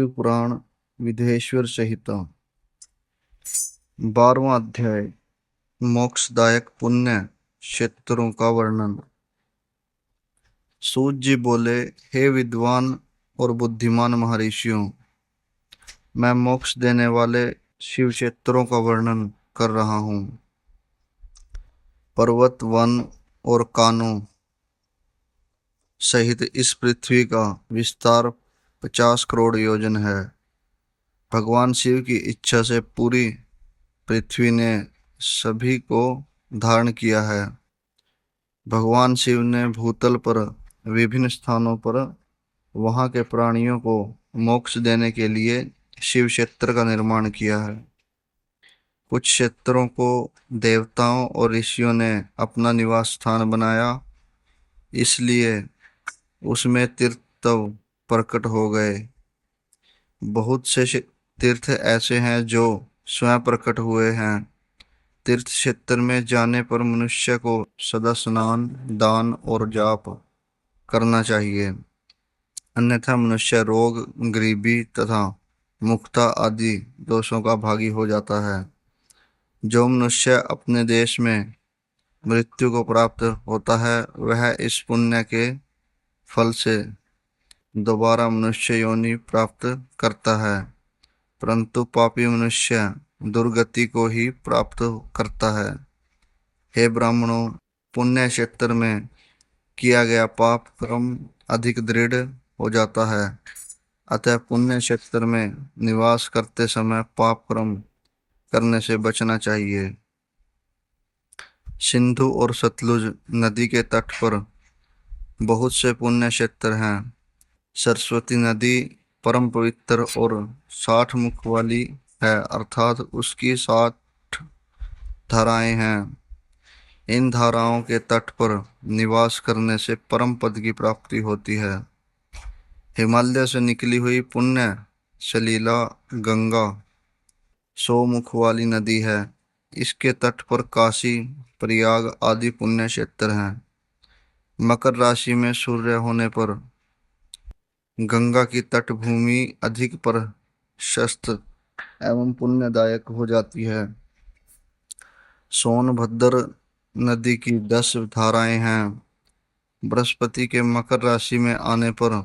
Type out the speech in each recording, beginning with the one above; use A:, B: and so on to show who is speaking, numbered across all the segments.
A: पुराण विधेश्वर संहिता 12वां अध्याय मोक्षदायक पुण्य क्षेत्रों का वर्णन। सूत जी बोले, हे विद्वान और बुद्धिमान महर्षियों, मैं मोक्ष देने वाले शिव क्षेत्रों का वर्णन कर रहा हूँ। पर्वत, वन और कानों सहित इस पृथ्वी का विस्तार 50 करोड़ योजन है। भगवान शिव की इच्छा से पूरी पृथ्वी ने सभी को धारण किया है। भगवान शिव ने भूतल पर विभिन्न स्थानों पर वहां के प्राणियों को मोक्ष देने के लिए शिव क्षेत्र का निर्माण किया है। कुछ क्षेत्रों को देवताओं और ऋषियों ने अपना निवास स्थान बनाया, इसलिए उसमें तीर्थ प्रकट हो गए। बहुत से तीर्थ ऐसे हैं जो स्वयं प्रकट हुए हैं। तीर्थ क्षेत्र में जाने पर मनुष्य को सदा स्नान, दान और जाप करना चाहिए, अन्यथा मनुष्य रोग, गरीबी तथा मुक्ता आदि दोषों का भागी हो जाता है। जो मनुष्य अपने देश में मृत्यु को प्राप्त होता है, वह इस पुण्य के फल से दोबारा मनुष्य योनि प्राप्त करता है, परंतु पापी मनुष्य दुर्गति को ही प्राप्त करता है। हे ब्राह्मणों, पुण्य क्षेत्र में किया गया पाप कर्म अधिक दृढ़ हो जाता है, अतः पुण्य क्षेत्र में निवास करते समय पाप कर्म करने से बचना चाहिए। सिंधु और सतलुज नदी के तट पर बहुत से पुण्य क्षेत्र हैं। सरस्वती नदी परम पवित्र और 60 मुख वाली है, अर्थात उसकी 60 धाराएं हैं। इन धाराओं के तट पर निवास करने से परम पद की प्राप्ति होती है। हिमालय से निकली हुई पुण्य सलीला गंगा 100 मुख वाली नदी है। इसके तट पर काशी, प्रयाग आदि पुण्य क्षेत्र हैं। मकर राशि में सूर्य होने पर गंगा की तटभूमि अधिक प्रशस्त एवं पुण्यदायक हो जाती है। सोनभद्र नदी की 10 धाराएं हैं। बृहस्पति के मकर राशि में आने पर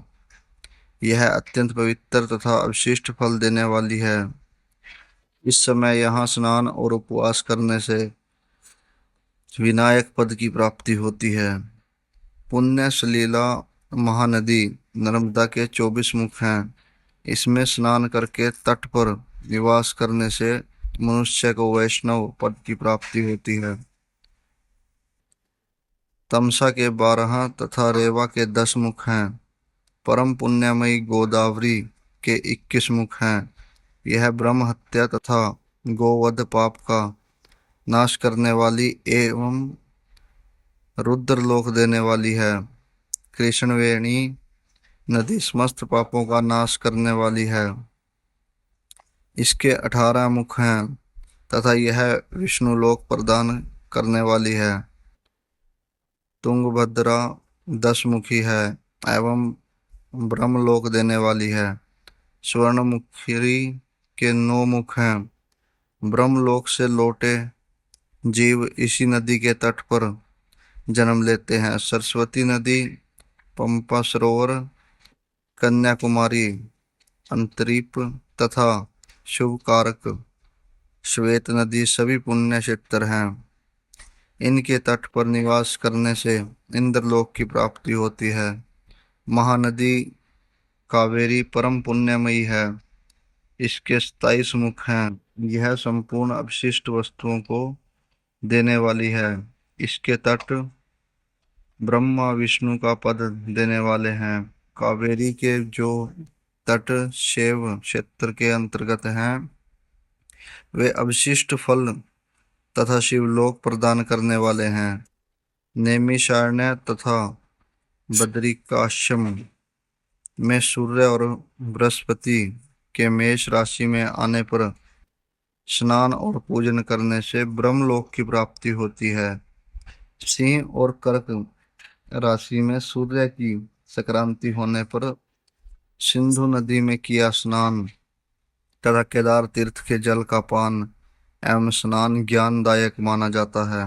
A: यह अत्यंत पवित्र तथा अविशिष्ट फल देने वाली है। इस समय यहाँ स्नान और उपवास करने से विनायक पद की प्राप्ति होती है। पुण्य सलीला महानदी नर्मदा के 24 मुख हैं। इसमें स्नान करके तट पर निवास करने से मनुष्य को वैष्णव पद की प्राप्ति होती है। तमसा के 12 तथा रेवा के 10 मुख हैं। परम पुण्यमयी गोदावरी के 21 मुख हैं। यह ब्रह्म हत्या तथा गोवध पाप का नाश करने वाली एवं रुद्र लोक देने वाली है। कृष्णवेणी नदी समस्त पापों का नाश करने वाली है। इसके 18 मुख हैं तथा यह विष्णु लोक प्रदान करने वाली है। तुंगभद्रा 10 मुखी है एवं ब्रह्मलोक देने वाली है। स्वर्णमुखी के 9 मुख हैं। ब्रह्मलोक से लौटे जीव इसी नदी के तट पर जन्म लेते हैं। सरस्वती नदी, पंपा सरोवर, कन्याकुमारी, अंतरीप तथा शुभ कारक श्वेत नदी सभी पुण्य क्षेत्र हैं। इनके तट पर निवास करने से इंद्रलोक की प्राप्ति होती है। महानदी कावेरी परम पुण्यमयी है। इसके 27 मुख हैं। यह संपूर्ण अवशिष्ट वस्तुओं को देने वाली है। इसके तट ब्रह्मा विष्णु का पद देने वाले हैं। कावेरी के जो तट शैव क्षेत्र के अंतर्गत हैं, वे अवशिष्ट फल तथा शिवलोक प्रदान करने वाले हैं। नैमिषारण्य तथा बद्रिकाश्रम में सूर्य और बृहस्पति के मेष राशि में आने पर स्नान और पूजन करने से ब्रह्मलोक की प्राप्ति होती है। सिंह और कर्क राशि में सूर्य की संक्रांति होने पर सिंधु नदी में किया स्नान तथा केदार तीर्थ के जल का पान एवं स्नान ज्ञानदायक माना जाता है।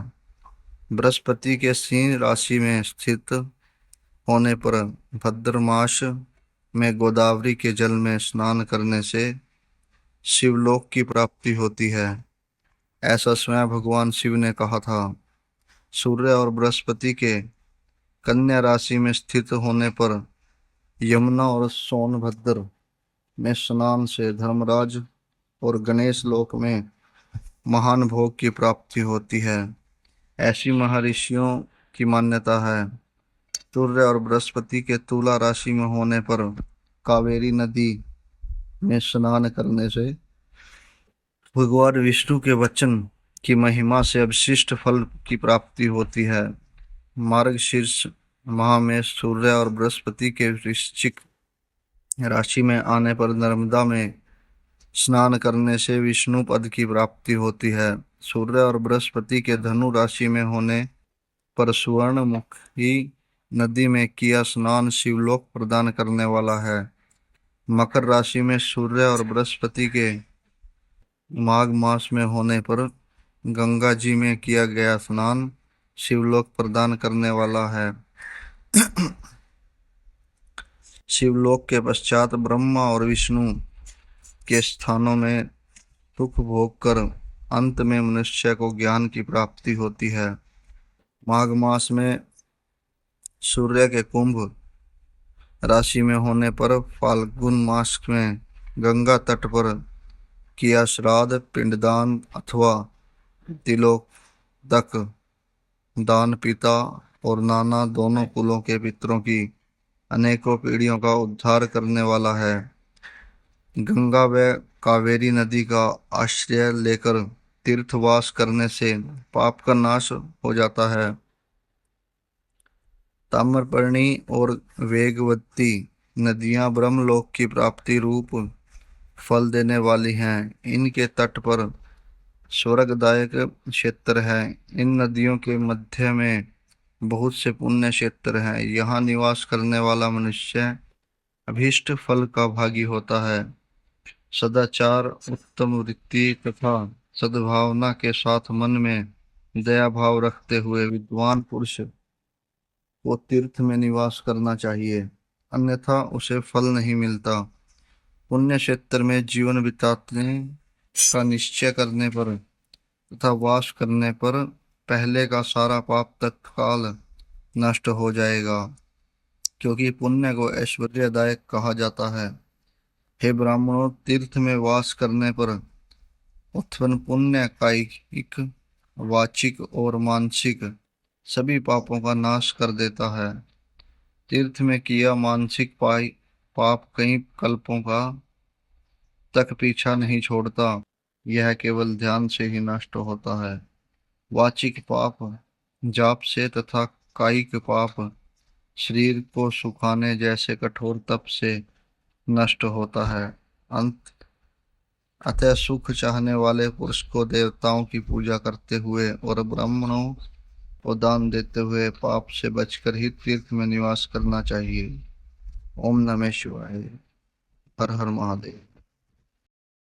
A: बृहस्पति के सिंह राशि में स्थित होने पर भाद्र मास में गोदावरी के जल में स्नान करने से शिवलोक की प्राप्ति होती है, ऐसा स्वयं भगवान शिव ने कहा था। सूर्य और बृहस्पति के कन्या राशि में स्थित होने पर यमुना और सोनभद्र में स्नान से धर्मराज और गणेश लोक में महान भोग की प्राप्ति होती है, ऐसी महर्षियों की मान्यता है। सूर्य और बृहस्पति के तुला राशि में होने पर कावेरी नदी में स्नान करने से भगवान विष्णु के वचन की महिमा से अवशिष्ट फल की प्राप्ति होती है। मार्गशीर्ष माह में सूर्य और बृहस्पति के वृश्चिक राशि में आने पर नर्मदा में स्नान करने से विष्णु पद की प्राप्ति होती है। सूर्य और बृहस्पति के धनु राशि में होने पर सुवर्णमुखी नदी में किया स्नान शिवलोक प्रदान करने वाला है। मकर राशि में सूर्य और बृहस्पति के माघ मास में होने पर गंगा जी में किया गया स्नान शिवलोक प्रदान करने वाला है। शिवलोक के पश्चात ब्रह्मा और विष्णु के स्थानों में सुख भोग कर अंत में मनुष्य को ज्ञान की प्राप्ति होती है। माघ मास में सूर्य के कुंभ राशि में होने पर फाल्गुन मास में गंगा तट पर किया श्राद्ध, पिंडदान अथवा तिलोदक दान पिता और नाना दोनों कुलों के पितरों की अनेकों पीढ़ियों का उद्धार करने वाला है। गंगा व कावेरी नदी का आश्रय लेकर तीर्थवास करने से पाप का नाश हो जाता है। ताम्रपर्णी और वेगवती नदियां ब्रह्मलोक की प्राप्ति रूप फल देने वाली हैं। इनके तट पर स्वर्गदायक क्षेत्र है। इन नदियों के मध्य में बहुत से पुण्य क्षेत्र हैं। यहाँ निवास करने वाला मनुष्य अभीष्ट फल का भागी होता है। सदाचार, उत्तम वृत्ति तथा सद्भावना के साथ मन में दया भाव रखते हुए विद्वान पुरुष को तीर्थ में निवास करना चाहिए, अन्यथा उसे फल नहीं मिलता। पुण्य क्षेत्र में जीवन बिताने का निश्चय करने पर तथा वास करने पर पहले का सारा पाप तत्काल नष्ट हो जाएगा, क्योंकि पुण्य को ऐश्वर्यदायक कहा जाता है। हे ब्राह्मणों, तीर्थ में वास करने पर उत्पन्न पुण्य कायिक, वाचिक और मानसिक सभी पापों का नाश कर देता है। तीर्थ में किया मानसिक पाप कई कल्पों का तक पीछा नहीं छोड़ता, यह केवल ध्यान से ही नष्ट होता है। वाचिक पाप जाप से तथा कायिक पाप शरीर को सुखाने जैसे कठोर तप से नष्ट होता है। अतः सुख चाहने वाले पुरुष को देवताओं की पूजा करते हुए और ब्राह्मणों को दान देते हुए पाप से बचकर ही तीर्थ में निवास करना चाहिए। ओम नमः शिवाय। हर हर महादेव।